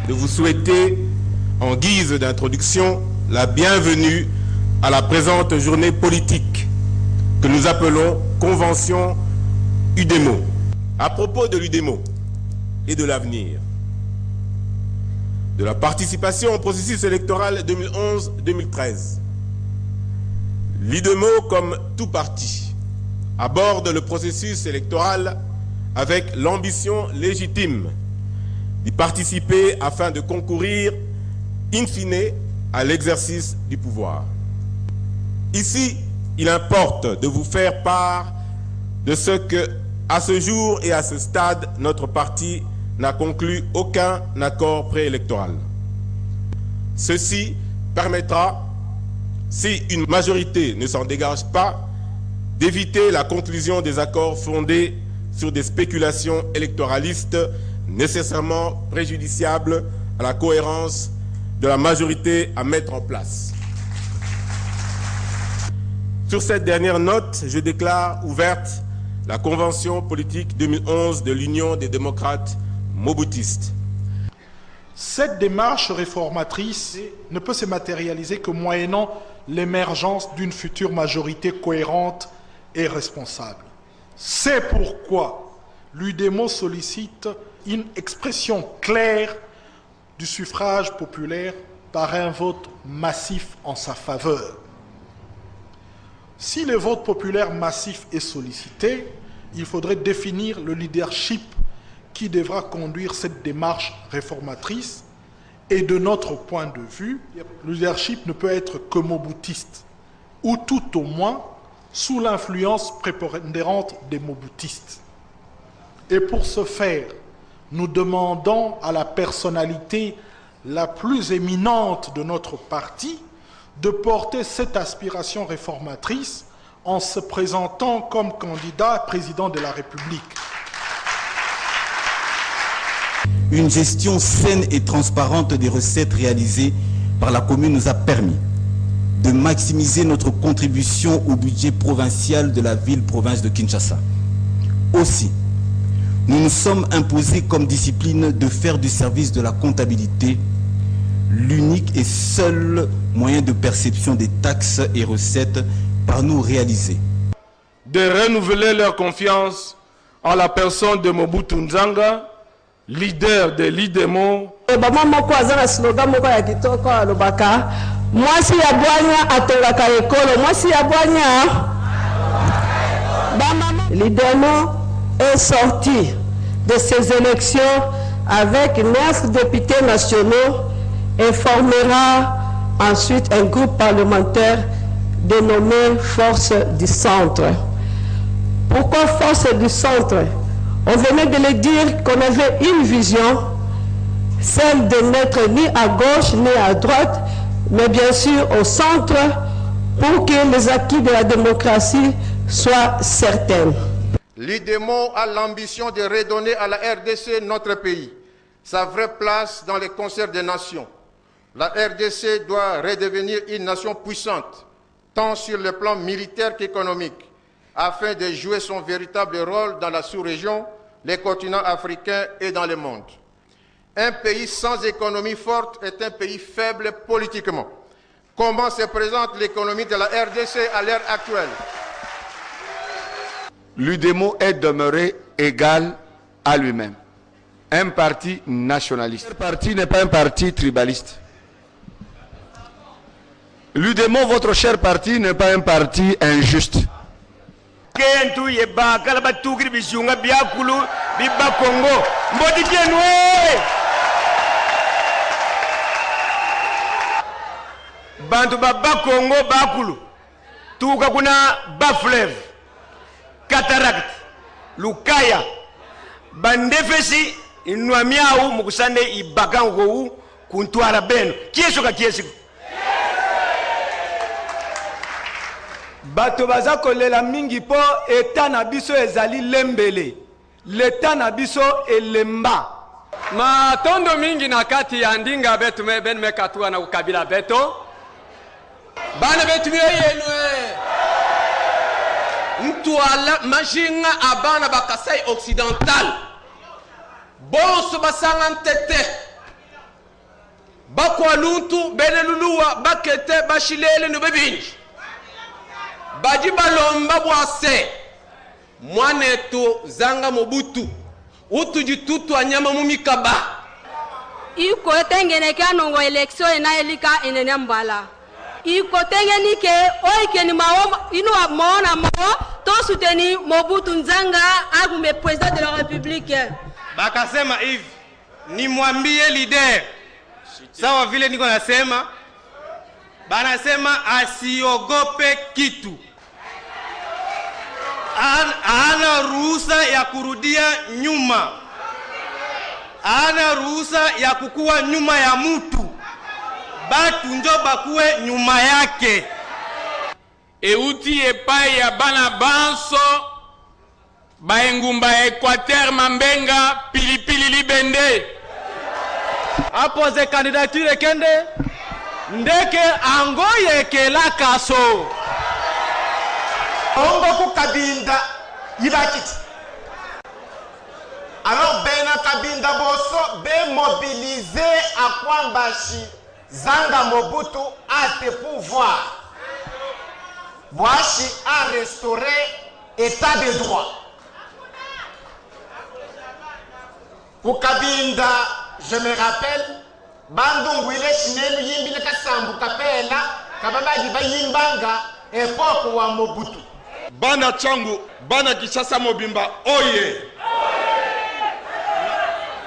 de vous souhaiter, en guise d'introduction, la bienvenue à la présente journée politique que nous appelons Convention UDEMO. À propos de l'UDEMO et de l'avenir, de la participation au processus électoral 2011-2013, l'UDEMO, comme tout parti, aborde le processus électoral avec l'ambition légitime d'y participer afin de concourir in fine à l'exercice du pouvoir. Ici, il importe de vous faire part de ce que, à ce jour et à ce stade, notre parti n'a conclu aucun accord préélectoral. Ceci permettra, si une majorité ne s'en dégage pas, d'éviter la conclusion des accords fondés sur des spéculations électoralistes nécessairement préjudiciables à la cohérence de la majorité à mettre en place. Sur cette dernière note, je déclare ouverte la Convention politique 2011 de l'Union des démocrates moboutistes. Cette démarche réformatrice ne peut se matérialiser que moyennant l'émergence d'une future majorité cohérente et responsable. C'est pourquoi l'UDEMO sollicite une expression claire du suffrage populaire par un vote massif en sa faveur. Si le vote populaire massif est sollicité, il faudrait définir le leadership qui devra conduire cette démarche réformatrice. Et de notre point de vue, le leadership ne peut être que moboutiste, ou tout au moins sous l'influence prépondérante des moboutistes. Et pour ce faire, nous demandons à la personnalité la plus éminente de notre parti de porter cette aspiration réformatrice en se présentant comme candidat président de la République. Une gestion saine et transparente des recettes réalisées par la commune nous a permis de maximiser notre contribution au budget provincial de la ville-province de Kinshasa. Aussi, nous nous sommes imposés comme discipline de faire du service de la comptabilité l'unique et seul moyen de perception des taxes et recettes par nous réalisées. De renouveler leur confiance en la personne de Mobutu Nzanga, leader de l'UDEMO. L'UDEMO est sorti de ces élections avec 9 députés nationaux et formera ensuite un groupe parlementaire dénommé Force du Centre. Pourquoi Force du Centre? On venait de le dire qu'on avait une vision, celle de n'être ni à gauche ni à droite, mais bien sûr au centre, pour que les acquis de la démocratie soient certains. L'UDEMO a l'ambition de redonner à la RDC, notre pays, sa vraie place dans les concerts des nations. La RDC doit redevenir une nation puissante, tant sur le plan militaire qu'économique, afin de jouer son véritable rôle dans la sous-région, les continents africains et dans le monde. Un pays sans économie forte est un pays faible politiquement. Comment se présente l'économie de la RDC à l'heure actuelle? L'UDEMO est demeuré égal à lui-même. Un parti nationaliste. Ce parti n'est pas un parti tribaliste. L'UDEMO, votre cher parti, n'est pas un parti injuste. Bantu ba Congo bakulu tuka kuna Baflev Cataract Lukaya bandefesi inwamiau mukusande ibakango kuntwara beno kiesoka kiesi bato baza kolela mingi po eta na biso ezali lembele leta na biso elemba matondo mingi na kati ya ndinga betu ben mekatua na ukabila beto bana betu yenu ntwala majinga abana bakasai occidental bonso basanga ntete bakwa luntu beneluluwa bakete bashilele nubebinji baji balomba bwase mwanetu zanga mobutu utu jitutu anyama mumikaba iko tengene kanongo election na elika enene mbala iko tengeni ke oike ni mawo inu amona mawo to souteni Mobutu Nzanga agume président de la République. Bakasema hivi nimwambie leader sawa vile niko nasema, banasema asiogope kitu, ana ruhusa ya kurudia nyuma, ana ruhusa ya kukua nyuma ya mtu, batu njo bakuwe nyuma yake. Euti epai ya bana banso baengumba Equateur Mambenga Pilipili Libende apose candidature kende ndeke angoye kela kaso ongo ku Kabinda yibakiti. Alors bena Kabinda boso be mobiliser à Kwambashi Zanga Mobutu a tes pouvoirs. Voici à restaurer état de droit. Pour Kabinda, je me rappelle, Bandungu ile chinelu yimbi le kasambu kapela, kababa diba yimbanga, époque wa Mobutu. Bana Changu, Bana Kishasa Mobimba, oye!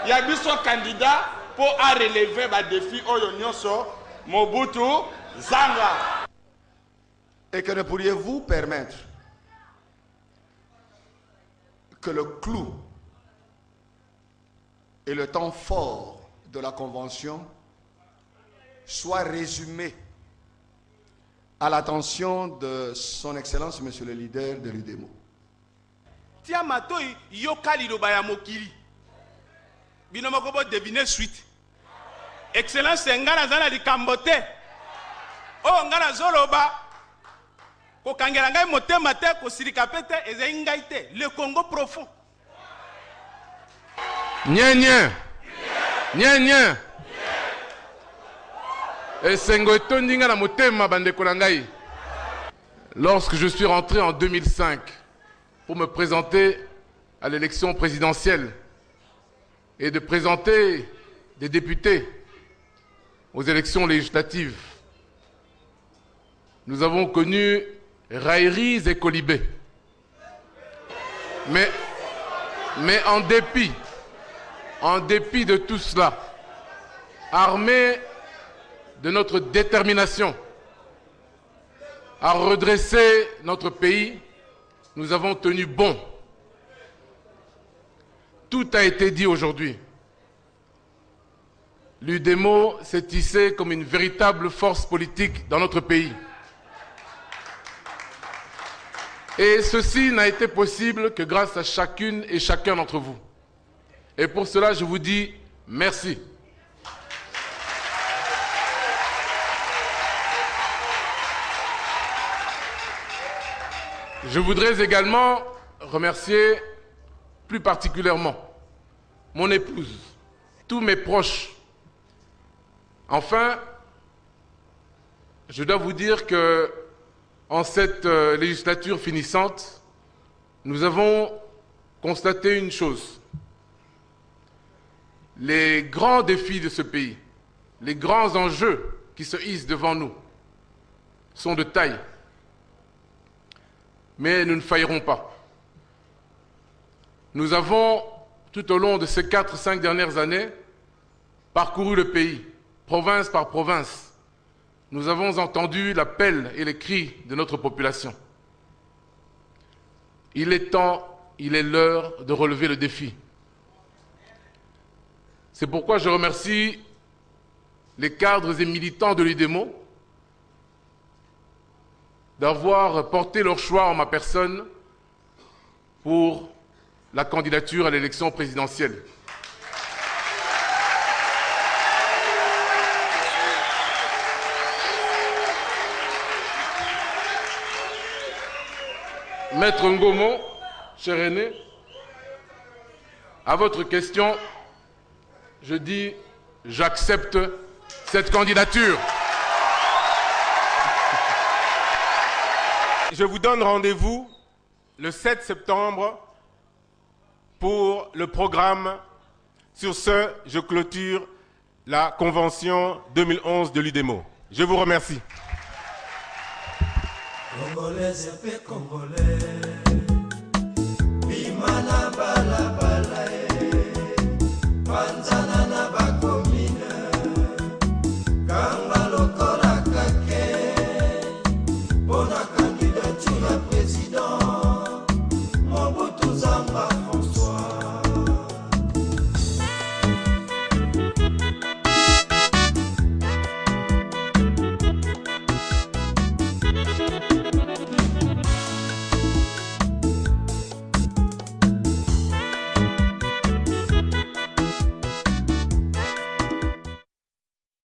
Il y a eu son candidat pour relever le défi Oyo Nyoso, Mobutu Zanga. Et que ne pourriez-vous permettre que le clou et le temps fort de la convention soit résumé à l'attention de son Excellence, Monsieur le leader de l'UDEMO. Tia matoi yokali lo baya mokili. Bino makobo deviner suite. Excellence ngana zana di kambote. Oh ngana zoloba. Ko kangela ngai motema te ko sirika pete eze ngai te. Le Congo profond. Nyenye. Nyenye. Et sengo etondinga na motema bandeko na ngai. Lorsque je suis rentré en 2005 pour me présenter à l'élection présidentielle et de présenter des députés aux élections législatives, nous avons connu railleries et colibés. Mais en dépit de tout cela, armés de notre détermination à redresser notre pays, nous avons tenu bon. Tout a été dit aujourd'hui. L'UDEMO s'est tissé comme une véritable force politique dans notre pays. Et ceci n'a été possible que grâce à chacune et chacun d'entre vous. Et pour cela, je vous dis merci. Je voudrais également remercier plus particulièrement mon épouse, tous mes proches. Enfin, je dois vous dire que en cette législature finissante, nous avons constaté une chose. Les grands défis de ce pays, les grands enjeux qui se hissent devant nous sont de taille. Mais nous ne faillerons pas. Nous avons, tout au long de ces 4-5 dernières années, parcouru le pays, province par province. Nous avons entendu l'appel et les cris de notre population. Il est temps, il est l'heure de relever le défi. C'est pourquoi je remercie les cadres et militants de l'UDEMO d'avoir porté leur choix en ma personne pour la candidature à l'élection présidentielle. Maître Ngomo, cher aîné, à votre question, je dis j'accepte cette candidature. Je vous donne rendez-vous le 7 septembre pour le programme. Sur ce, je clôture la convention 2011 de l'UDEMO. Je vous remercie. Congolais et Congolais, vive la